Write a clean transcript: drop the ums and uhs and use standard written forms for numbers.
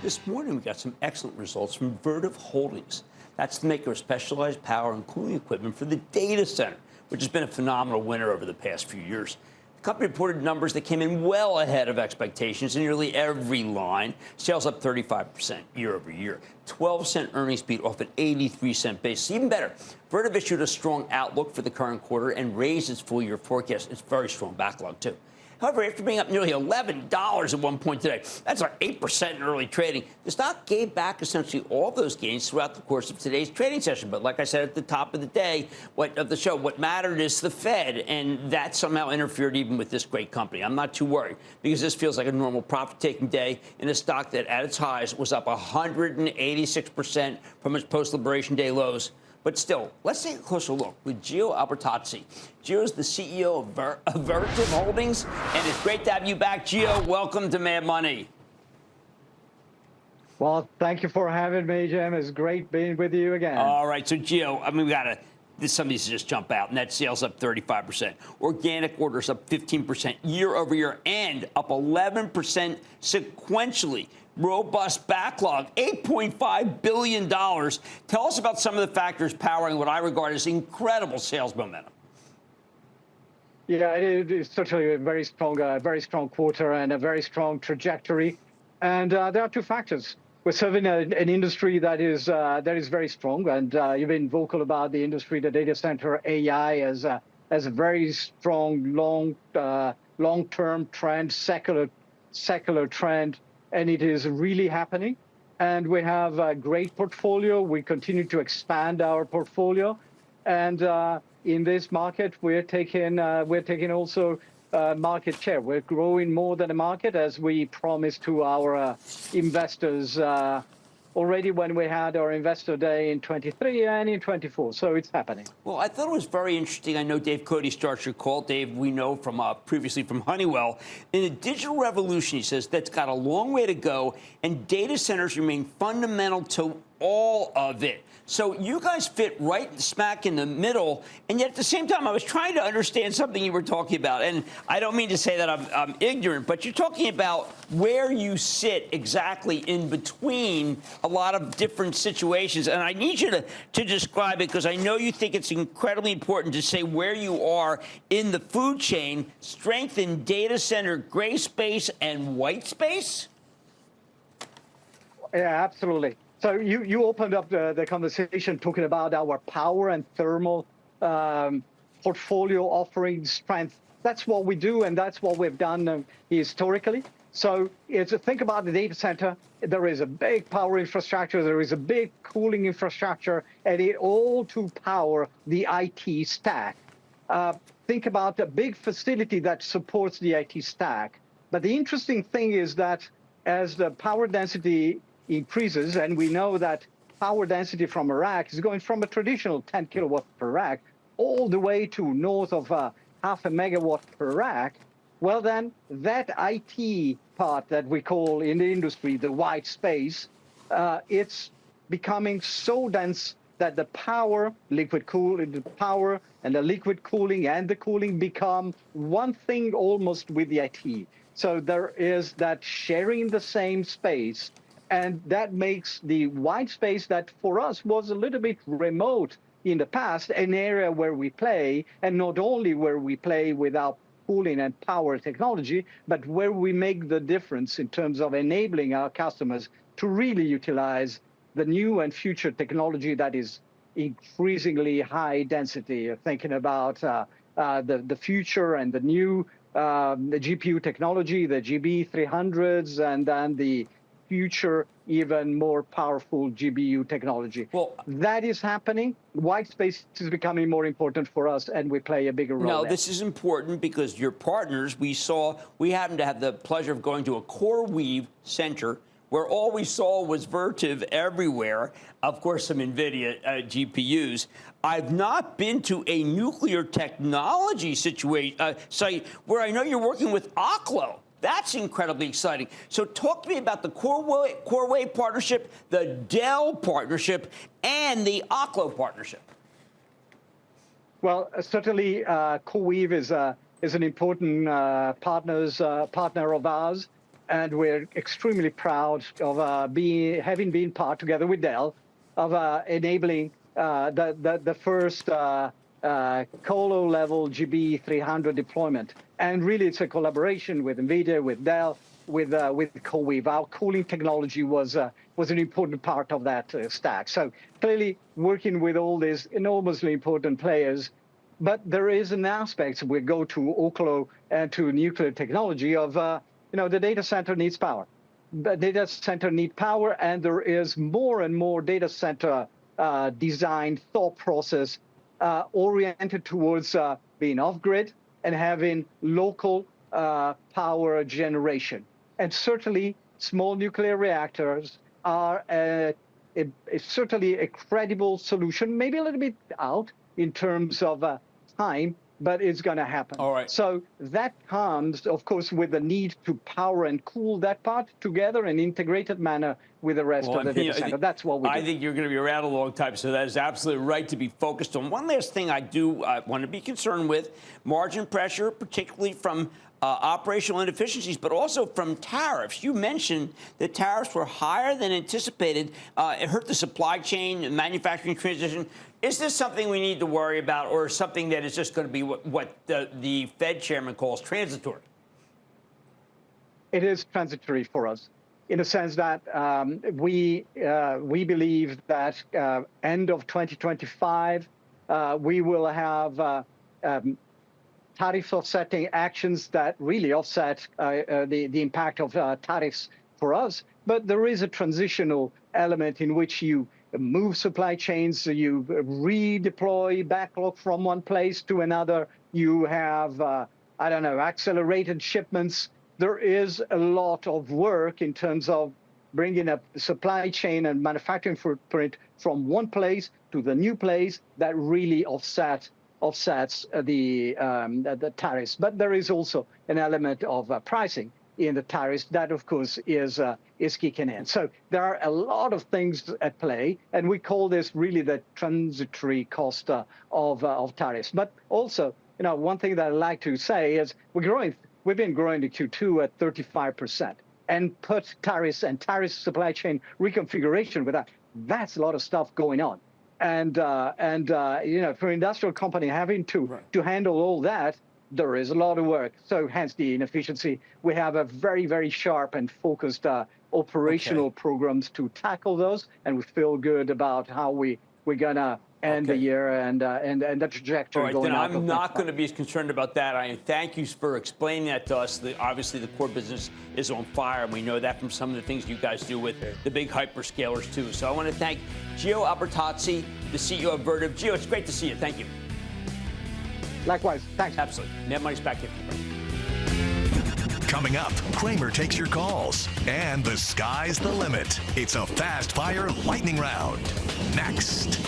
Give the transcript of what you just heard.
This morning, we got some excellent results from Vertiv Holdings. That's the maker of specialized power and cooling equipment for the data center, which has been a phenomenal winner over the past few years. The company reported numbers that came in well ahead of expectations in nearly every line. Sales up 35% year over year. 12-cent earnings beat off an 83-cent base. Even better, Vertiv issued a strong outlook for the current quarter and raised its full-year forecast. It's very strong backlog, too. However, after being up nearly $11 at one point today, that's like 8% in early trading, the stock gave back essentially all those gains throughout the course of today's trading session. But like I said at the top of the day, of the show, what mattered is the Fed, and that somehow interfered even with this great company. I'm not too worried because this feels like a normal profit-taking day in a stock that at its highs was up 186% from its post-Liberation Day lows. But still, let's take a closer look with Gio Albertazzi. Gio is the CEO of Vertiv Holdings, and it's great to have you back, Gio. Welcome to Mad Money. Well, thank you for having me, Jim. It's great being with you again. All right, so Gio, some of these just jump out. Net sales up 35%. Organic orders up 15% year over year and up 11% sequentially. Robust backlog, $8.5 billion. Tell us about some of the factors powering what I regard as incredible sales momentum. Yeah, it is certainly a very strong quarter and a very strong trajectory. And there are two factors. We're serving an industry that is very strong, and you've been vocal about the industry, the data center, AI as a very strong long-term trend, secular trend. And it is really happening. And we have a great portfolio. We continue to expand our portfolio. And in this market, we're taking also market share. We're growing more than the market, as we promised to our investors already when we had our investor day in 23 and in 24. So it's happening. Well, I thought it was very interesting. I know Dave Cote starts your call. Dave, we know from previously from Honeywell. In the digital revolution, he says, that's got a long way to go, and data centers remain fundamental to all of it. So you guys fit right smack in the middle, and yet at the same time, I was trying to understand something you were talking about, and I don't mean to say that I'm ignorant, but you're talking about where you sit exactly in between a lot of different situations, and I need you to describe it because I know you think it's incredibly important to say where you are in the food chain, strength in data center, gray space, and white space? Yeah, absolutely. So you opened up the conversation talking about our power and thermal portfolio offering strength. That's what we do, and that's what we've done historically. So think about the data center. There is a big power infrastructure. There is a big cooling infrastructure, and it all to power the IT stack. Think about a big facility that supports the IT stack. But the interesting thing is that as the power density increases, and we know that power density from a rack is going from a traditional 10 kilowatt per rack all the way to north of half a megawatt per rack, well then that IT part that we call in the industry the white space, it's becoming so dense that the power, the power and the liquid cooling and the cooling become one thing almost with the IT. So there is that sharing the same space. And that makes the white space that for us was a little bit remote in the past, an area where we play, and not only where we play with our cooling and power technology, but where we make the difference in terms of enabling our customers to really utilize the new and future technology that is increasingly high density. Thinking about the future and the new the GPU technology, the GB300s, and then the future, even more powerful GPU technology. Well, that is happening. White space is becoming more important for us, and we play a bigger role. No, this is important because your partners, we happened to have the pleasure of going to a CoreWeave center where all we saw was Vertiv everywhere. Of course, some NVIDIA GPUs. I've not been to a nuclear technology site where I know you're working with Oklo. That's incredibly exciting. So talk to me about the CoreWeave partnership, the Dell partnership, and the Oklo partnership. Well, certainly CoreWeave is an important partner of ours. and we're extremely proud of having been part, together with Dell, of enabling the first colo level GB300 deployment. And really, it's a collaboration with NVIDIA, with Dell, with CoreWeave. Our cooling technology was an important part of that stack. So clearly, working with all these enormously important players. But there is an aspect, we go to Oklo and to nuclear technology of, the data center needs power. The data center needs power, and there is more and more data center design thought process oriented towards being off-grid and having local power generation. And certainly, small nuclear reactors are certainly a credible solution, maybe a little bit out in terms of time, but it's going to happen. All right. So that comes, of course, with the need to power and cool that part together in an integrated manner with the rest of the data center. That's what we do. I think you're going to be around a long time, so that is absolutely right to be focused on. One last thing I do want to be concerned with, margin pressure, particularly from operational inefficiencies, but also from tariffs. You mentioned that tariffs were higher than anticipated. It hurt the supply chain and manufacturing transition. Is this something we need to worry about, or something that is just going to be what the Fed chairman calls transitory? It is transitory for us, in the sense that we believe that end of 2025, we will have tariff offsetting actions that really offset the impact of tariffs for us. But there is a transitional element in which you move supply chains, you redeploy backlog from one place to another. You have, accelerated shipments. There is a lot of work in terms of bringing a supply chain and manufacturing footprint from one place to the new place that really offsets the tariffs. But there is also an element of pricing in the tariffs that, of course, is kicking in. So there are a lot of things at play, and we call this really the transitory cost of tariffs. But also, one thing that I like to say is we've been growing the Q2 at 35%, and put tariffs and tariff supply chain reconfiguration with that. That's a lot of stuff going on. And for an industrial company having to handle all that, there is a lot of work. So hence the inefficiency. We have a very, very sharp and focused operational programs to tackle those, and we feel good about how we're gonna end the year and the trajectory. All right, going then out I'm not going to be as concerned about that. I thank you for explaining that to us. Obviously, the core business is on fire, and we know that from some of the things you guys do with the big hyperscalers, too. So I want to thank Gio Albertazzi, the CEO of Vertiv. Gio, it's great to see you. Thank you. Likewise. Thanks. Absolutely. Net Money's back here. Coming up, Cramer takes your calls, and the sky's the limit. It's a fast-fire lightning round. Next.